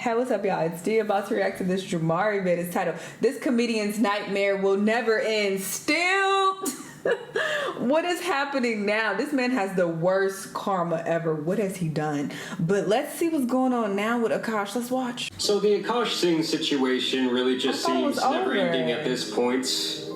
Hey, what's up, y'all? It's D about to react to this Jamari vid. It's titled, "This Comedian's Nightmare Will Never End." Still, what is happening now? This man has the worst karma ever. What has he done? But let's see what's going on now with Akaash. Let's watch. So the Akaash Singh situation really just seems never ending at this point.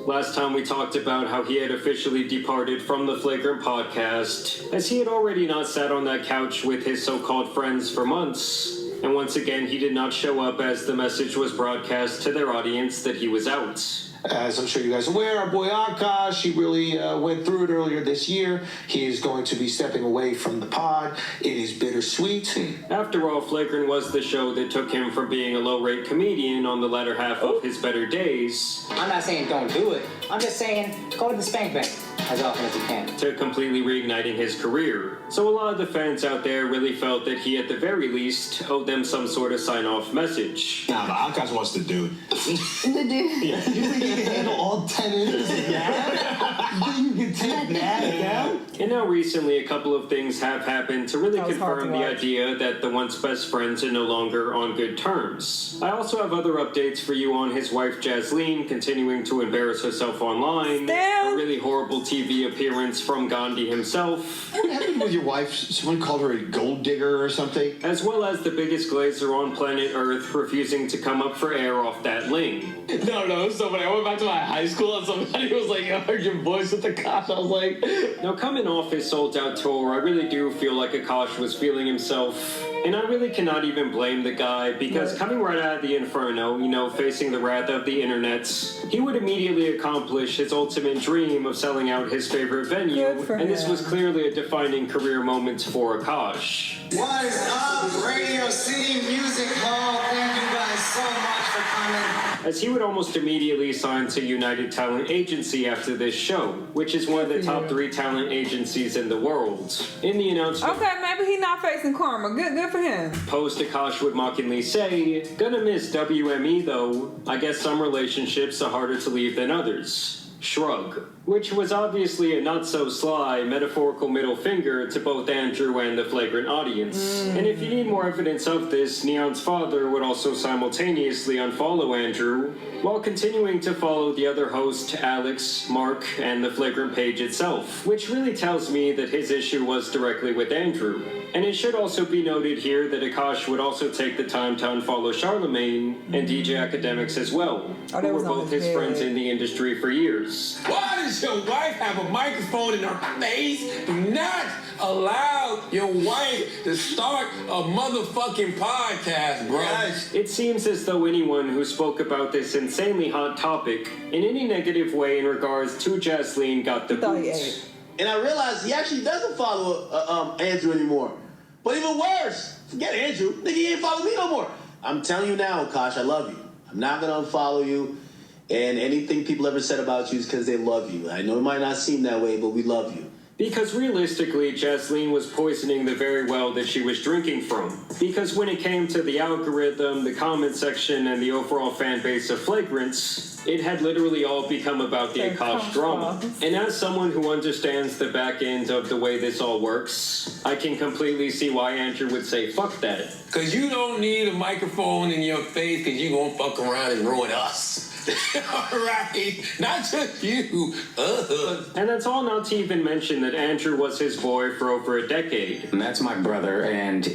Last time we talked about how he had officially departed from the Flagrant podcast, as he had already not sat on that couch with his so-called friends for months. And once again, he did not show up as the message was broadcast to their audience that he was out. As I'm sure you guys are aware, our boy Akaash, he really went through it earlier this year. He is going to be stepping away from the pod. It is bittersweet. After all, Flagrant was the show that took him from being a low-rate comedian on the latter half of his better days. I'm not saying don't do it. I'm just saying go to the spank bank as often as you can. To completely reigniting his career. So a lot of the fans out there really felt that he at the very least owed them some sort of sign-off message. Nah, but Akaash wants the dude. The dude. Yeah. You think you can handle all 10 inches of that? You think you can take that down? And now recently a couple of things have happened to really confirm the idea that the once best friends are no longer on good terms. I also have other updates for you on his wife Jasine continuing to embarrass herself online. A really horrible TV appearance from Gandhi himself. What happened with your wife? Someone called her a gold digger or something? As well as the biggest glazer on planet Earth refusing to come up for air off that ling. No, it was so funny. I went back to my high school and somebody was like, I heard your voice with Akaash. I was like... Now coming off his sold-out tour, I really do feel like Akaash was feeling himself. And I really cannot even blame the guy, because coming right out of the inferno, you know, facing the wrath of the internet, he would immediately accomplish his ultimate dream of selling out his favorite venue, and this was clearly a defining career moment for Akaash. What is up, Radio City Music Hall? Thank you guys so much for coming. As he would almost immediately sign to United Talent Agency after this show, which is one of the top 3 talent agencies in the world. In the announcement... Okay, maybe he's not facing karma. Good for him. Post Akaash would mockingly say, "Gonna miss WME though. I guess some relationships are harder to leave than others." Shrug. Which was obviously a not-so-sly metaphorical middle finger to both Andrew and the Flagrant audience. And if you need more evidence of this, Neon's father would also simultaneously unfollow Andrew, while continuing to follow the other host, Alex, Mark, and the Flagrant page itself, which really tells me that his issue was directly with Andrew. And it should also be noted here that Akaash would also take the time to unfollow Charlemagne and DJ Academics as well, who were both his friends in the industry for years. Why does your wife have a microphone in her face? Do not allow your wife to start a motherfucking podcast, bro. It seems as though anyone who spoke about this insanely hot topic in any negative way in regards to Jasine got the boot. And I realized he actually doesn't follow Andrew anymore. But even worse, forget Andrew. Nigga, he ain't follow me no more. I'm telling you now, Akaash, I love you. I'm not going to unfollow you. And anything people ever said about you is because they love you. I know it might not seem that way, but we love you. Because realistically, Jasine was poisoning the very well that she was drinking from. Because when it came to the algorithm, the comment section, and the overall fan base of Flagrants, it had literally all become about the Akaash drama. And as someone who understands the back end of the way this all works, I can completely see why Andrew would say, fuck that. Because you don't need a microphone in your face because you won't fuck around and ruin us. Alright, not just you. And that's all not to even mention that Andrew was his boy for over a decade. And that's my brother, and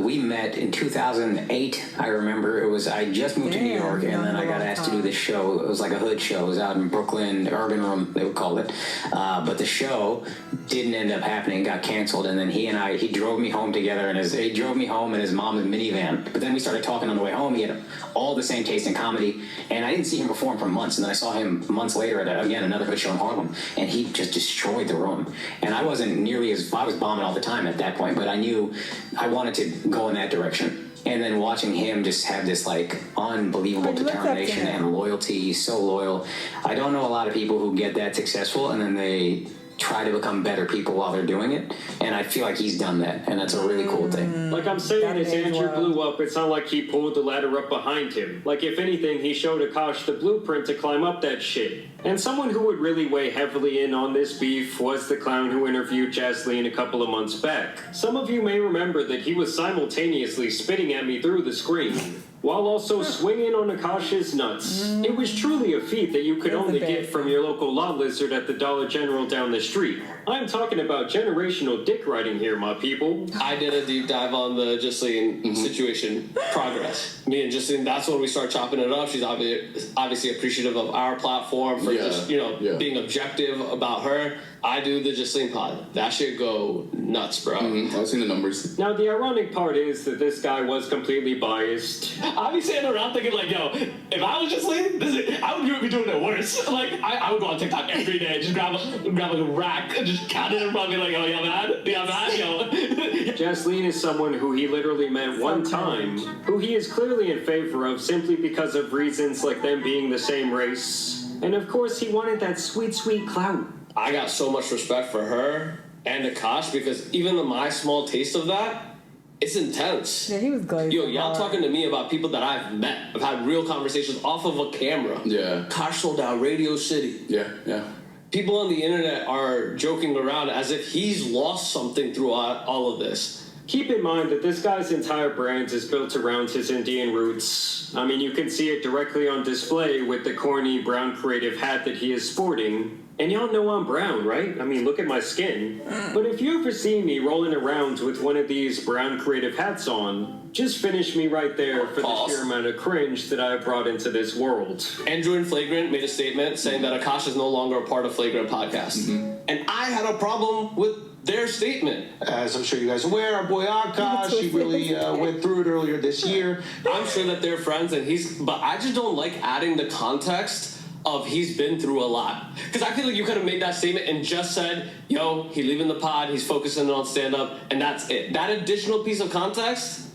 we met in 2008. I remember I just moved to New York, and then I got asked to do this show. It was like a hood show. It was out in Brooklyn, Urban Room, they would call it. But the show didn't end up happening, got canceled, and then he drove me home together, and he drove me home in his mom's minivan. But then we started talking on the way home. He had all the same taste in comedy, and I didn't see him perform for months, and then I saw him months later at another hood show in Harlem, and he just destroyed the room. And I wasn't nearly I was bombing all the time at that point, but I knew I wanted to go in that direction. And then watching him just have this like unbelievable determination and loyalty, he's so loyal. I don't know a lot of people who get that successful and then they try to become better people while they're doing it, and I feel like he's done that, and that's a really cool thing. Like I'm saying, as Andrew blew up, it's not like he pulled the ladder up behind him. Like if anything, he showed Akaash the blueprint to climb up that shit. And someone who would really weigh heavily in on this beef was the clown who interviewed Jasine a couple of months back. Some of you may remember that he was simultaneously spitting at me through the screen, while also swinging on Akaash's nuts. It was truly a feat that you could only get from your local lot lizard at the Dollar General down the street. I'm talking about generational dick riding here, my people. I did a deep dive on the Jasine situation progress. Me and Jasine, that's when we start chopping it up. She's obviously appreciative of our platform for just, being objective about her. I do the Jasine pod. That shit go nuts, bro. I've seen the numbers. Now, the ironic part is that this guy was completely biased. I'd be sitting around thinking, like, yo, if I was Jasine, I would be doing it worse. Like, I would go on TikTok every day, just grab like a rack and just count it and probably like, oh, yeah, man, yo. Jasine is someone who he literally met one time, who he is clearly in favor of simply because of reasons like them being the same race. And of course, he wanted that sweet, sweet clout. I got so much respect for her and Akaash because even my small taste of that, it's intense. Yeah, he was glazed. Yo, y'all talking to me about people that I've met. I've had real conversations off of a camera. Yeah. Akaash sold out Radio City. Yeah. People on the internet are joking around as if he's lost something through all of this. Keep in mind that this guy's entire brand is built around his Indian roots. I mean, you can see it directly on display with the corny brown creative hat that he is sporting. And y'all know I'm brown, right? I mean, look at my skin. But if you ever see me rolling around with one of these brown creative hats on, just finish me right there for the sheer amount of cringe that I have brought into this world. Andrew and Flagrant made a statement saying that Akaash is no longer a part of Flagrant Podcast. And I had a problem with their statement. As I'm sure you guys are aware, our boy Akaash, he really went through it earlier this year. I'm sure that they're friends, but I just don't like adding the context of he's been through a lot. Because I feel like you could have made that statement and just said, yo, he leaving the pod, he's focusing on stand-up, and that's it. That additional piece of context,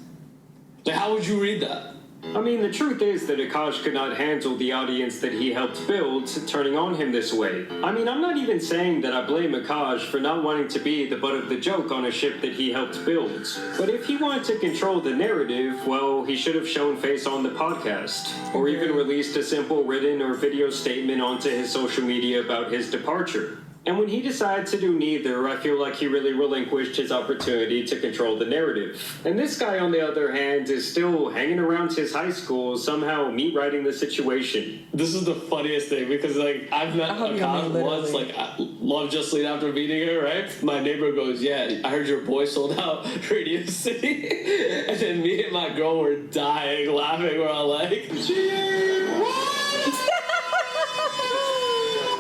like, how would you read that? I mean, the truth is that Akaash could not handle the audience that he helped build turning on him this way. I mean, I'm not even saying that I blame Akaash for not wanting to be the butt of the joke on a ship that he helped build. But if he wanted to control the narrative, well, he should have shown face on the podcast. Or even released a simple written or video statement onto his social media about his departure. And when he decided to do neither, I feel like he really relinquished his opportunity to control the narrative. And this guy, on the other hand, is still hanging around his high school, somehow meat-writing the situation. This is the funniest thing, because, like, I've met Akaash once, like, I love Jasine after meeting her, right? My neighbor goes, yeah, I heard your boy sold out Radio City. And then me and my girl were dying, laughing. We're all like, what?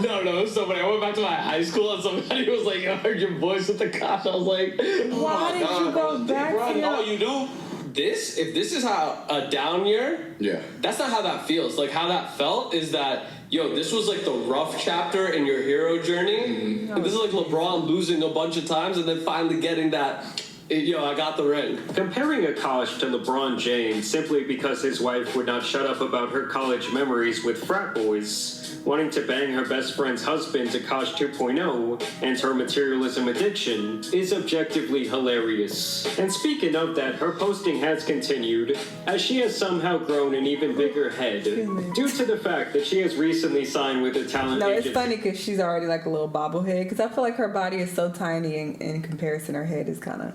No, it was so funny. I went back to my high school and somebody was like, I heard your voice with the cops. I was like, why did you go back to no, you do. If this is how a down year, that's not how that feels. Like, how that felt is that, yo, this was like the rough chapter in your hero journey. And this is like LeBron losing a bunch of times and then finally getting that, yo, I got the ring. Comparing Akaash to LeBron James simply because his wife would not shut up about her college memories with frat boys, wanting to bang her best friend's husband, Akaash 2.0, and her materialism addiction, is objectively hilarious. And speaking of that, her posting has continued, as she has somehow grown an even bigger head, due to the fact that she has recently signed with a talent agency. It's funny because she's already like a little bobblehead, because I feel like her body is so tiny, and in comparison, her head is kind of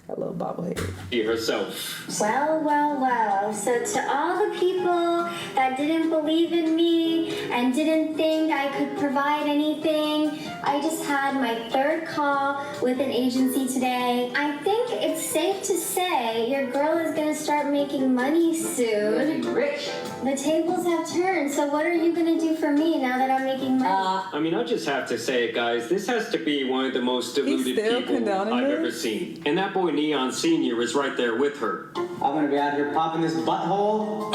a little bobblehead. Herself. Well. So to all the people that didn't believe in me and didn't think I could provide anything, I just had my third call with an agency today. I think it's safe to say your girl is gonna start making money soon. Rich. The tables have turned, so what are you gonna do for me now that I'm making money? I mean, I just have to say it, guys. This has to be one of the most deluded people I've ever seen. And that boy Neon Sr. is right there with her. I'm gonna be out here popping this butthole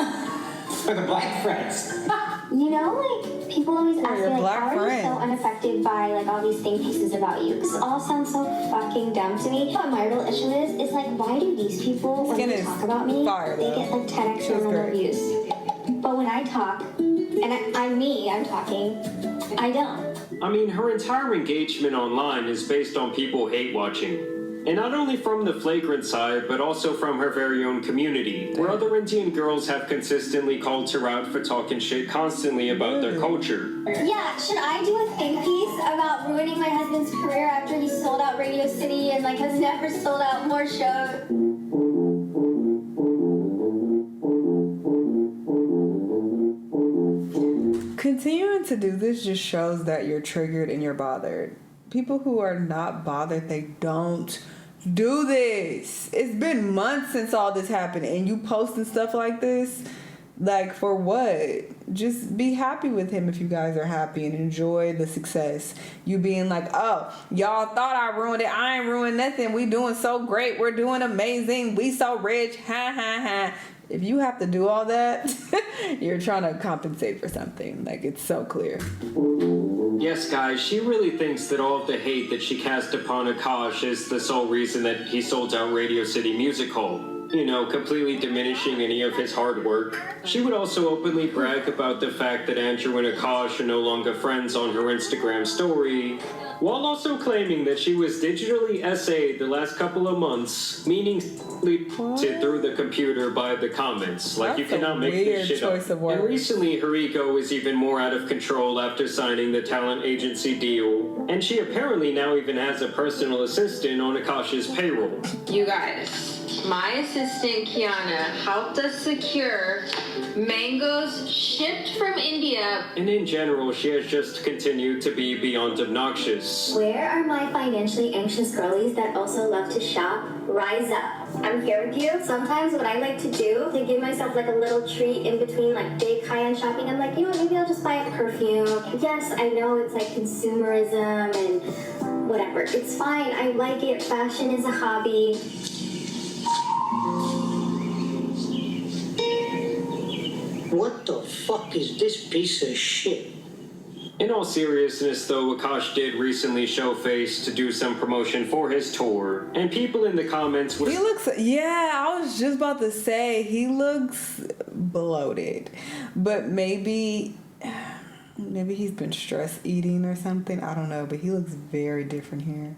for the black friends. You know, like, people always ask me, like, how are you so friend. unaffected by, like, all these think pieces about you? Because it all sounds so fucking dumb to me. What my real issue is like, why do these people, when they talk about me, they get, like, 10 extra normal views? But when I talk, and I'm talking, I don't. I mean, her entire engagement online is based on people hate watching. And not only from the flagrant side, but also from her very own community, where other Indian girls have consistently called her out for talking shit constantly about their culture. Yeah, should I do a think piece about ruining my husband's career after he sold out Radio City and like has never sold out more shows? Continuing to do this just shows that you're triggered and you're bothered. People who are not bothered, they don't do this. It's been months since all this happened, and you posting stuff like this, like, for what? Just be happy with him if you guys are happy and enjoy the success. You being like, oh, y'all thought I ruined it. I ain't ruined nothing. We doing so great. We're doing amazing. We so rich. Ha ha ha. If you have to do all that, you're trying to compensate for something. Like, it's so clear. Yes, guys, she really thinks that all of the hate that she cast upon Akaash is the sole reason that he sold out Radio City Music Hall. You know, completely diminishing any of his hard work. She would also openly brag about the fact that Andrew and Akaash are no longer friends on her Instagram story, while also claiming that she was digitally essayed the last couple of months, meaningfully put through the computer by the comments. Like, you cannot make this shit up. And recently, her ego is even more out of control after signing the talent agency deal, and she apparently now even has a personal assistant on Akaash's payroll. You guys, my assistant Kiana helped us secure mangoes shipped from India. And in general, she has just continued to be beyond obnoxious. Where are my financially anxious girlies that also love to shop? Rise up. I'm here with you. Sometimes what I like to do to give myself like a little treat in between like big high-end shopping, I'm like, you know what, maybe I'll just buy a perfume. Yes, I know it's like consumerism and whatever. It's fine. I like it. Fashion is a hobby. What the fuck is this piece of shit? In all seriousness, though, Akaash did recently show face to do some promotion for his tour, and people in the comments were... He looks... Yeah, I was just about to say, he looks bloated. But maybe he's been stress eating or something. I don't know, but he looks very different here.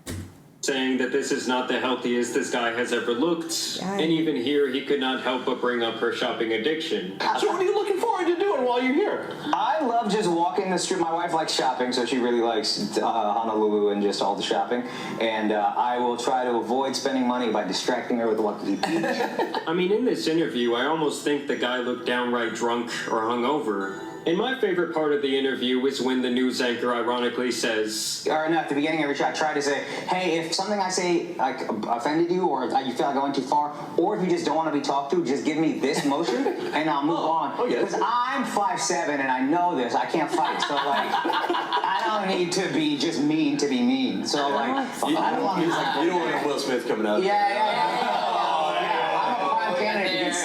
Saying that this is not the healthiest this guy has ever looked. And even here, he could not help but bring up her shopping addiction. So what are you looking forward to doing while you're here? I love just walking the street. My wife likes shopping, so she really likes Honolulu and just all the shopping. And I will try to avoid spending money by distracting her with Waikiki Beach. I mean, in this interview, I almost think the guy looked downright drunk or hungover. And my favorite part of the interview was when the news anchor ironically says... Or no, at the beginning of every shot, try to say, hey, if something I say like offended you or you feel like I went too far, or if you just don't want to be talked to, just give me this motion and I'll move on. Because I'm 5'7" and I know this. I can't fight. So, like, I don't need to be just mean to be mean. So, like, I don't want to be like... You don't want Will Smith coming out. Yeah.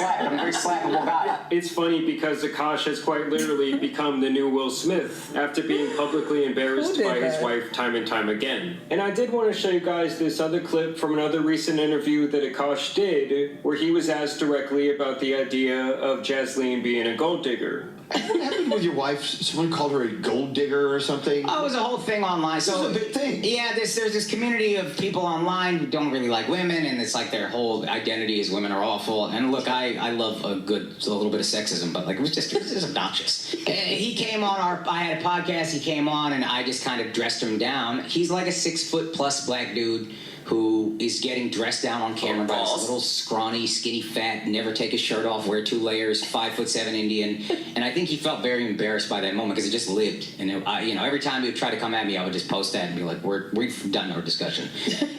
I'm a very slappable guy. It's funny because Akaash has quite literally become the new Will Smith after being publicly embarrassed by his wife time and time again. And I did want to show you guys this other clip from another recent interview that Akaash did, where he was asked directly about the idea of Jasine being a gold digger. What happened with your wife? Someone called her a gold digger or something? Oh, it was a whole thing online. So it's a big thing. Yeah, there's this community of people online who don't really like women, and it's like their whole identity is women are awful. And look, I love a little bit of sexism, but like it was just obnoxious. He came on I had a podcast. He came on, and I just kind of dressed him down. He's like a 6 foot plus black dude who is getting dressed down on camera by this little scrawny, skinny, fat, never take his shirt off, wear 2 layers, 5'7" Indian. And I think he felt very embarrassed by that moment because it just lived. And every time he would try to come at me, I would just post that and be like, we've done our discussion.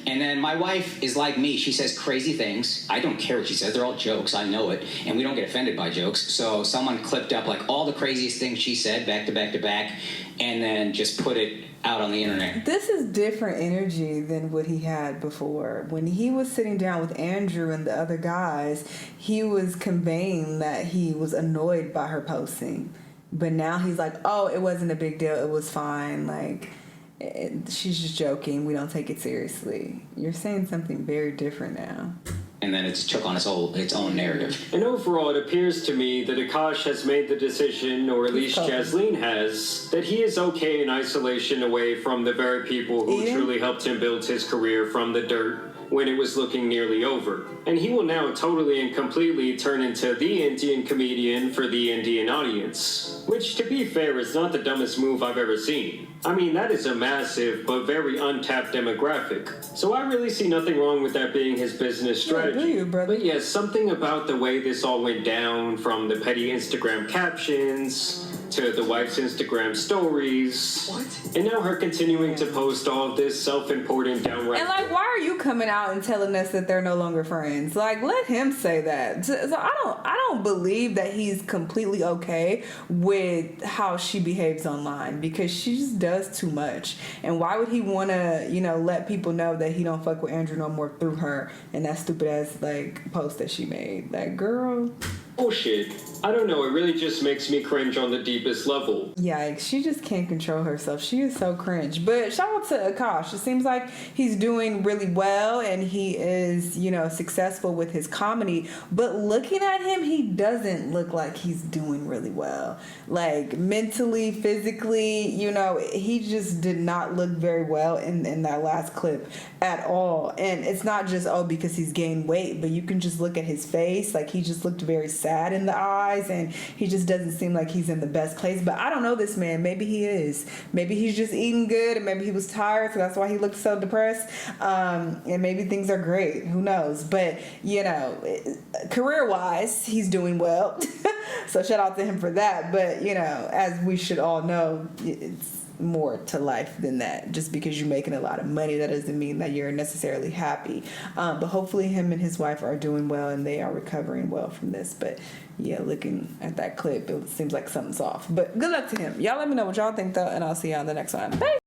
And then my wife is like me. She says crazy things. I don't care what she says. They're all jokes. I know it. And we don't get offended by jokes. So someone clipped up like all the craziest things she said back to back to back and then just put it out on the internet. This is different energy than what he had before. When he was sitting down with Andrew and the other guys, he was conveying that he was annoyed by her posting. But now he's like, oh, it wasn't a big deal. It was fine. Like, she's just joking. We don't take it seriously. You're saying something very different now. And then it took on its own narrative. And overall, it appears to me that Akaash has made the decision, or at least Jasine has, that he is okay in isolation away from the very people who truly helped him build his career from the dirt. when it was looking nearly over. And he will now totally and completely turn into the Indian comedian for the Indian audience. Which, to be fair, is not the dumbest move I've ever seen. I mean, that is a massive but very untapped demographic. So I really see nothing wrong with that being his business strategy. Yeah, do you, brother? But yes, something about the way this all went down, from the petty Instagram captions to the wife's Instagram stories. What? And now her continuing to post all of this self-important downright. And like, why are you coming out and telling us that they're no longer friends? Like, let him say that. So I don't believe that he's completely okay with how she behaves online, because she just does too much. And why would he want to, let people know that he don't fuck with Andrew no more through her and that stupid ass post that she made? That girl. Bullshit. I don't know, it really just makes me cringe on the deepest level. Yikes, she just can't control herself. She is so cringe. But shout out to Akaash. It seems like he's doing really well and he is, successful with his comedy. But looking at him, he doesn't look like he's doing really well. Like, mentally, physically, he just did not look very well in that last clip at all. And it's not just, because he's gained weight, but you can just look at his face. Like, he just looked very sad in the eyes, and he just doesn't seem like he's in the best place. But I don't know this man. Maybe he is. Maybe he's just eating good, and maybe he was tired, so that's why he looked so depressed. And maybe things are great. Who knows? But, career-wise, he's doing well. So shout out to him for that. But, as we should all know, it's more to life than that. Just because you're making a lot of money, that doesn't mean that you're necessarily happy. But hopefully him and his wife are doing well and they are recovering well from this. But yeah, looking at that clip, it seems like something's off. But good luck to him. Y'all let me know what y'all think though, and I'll see y'all on the next one. Bye.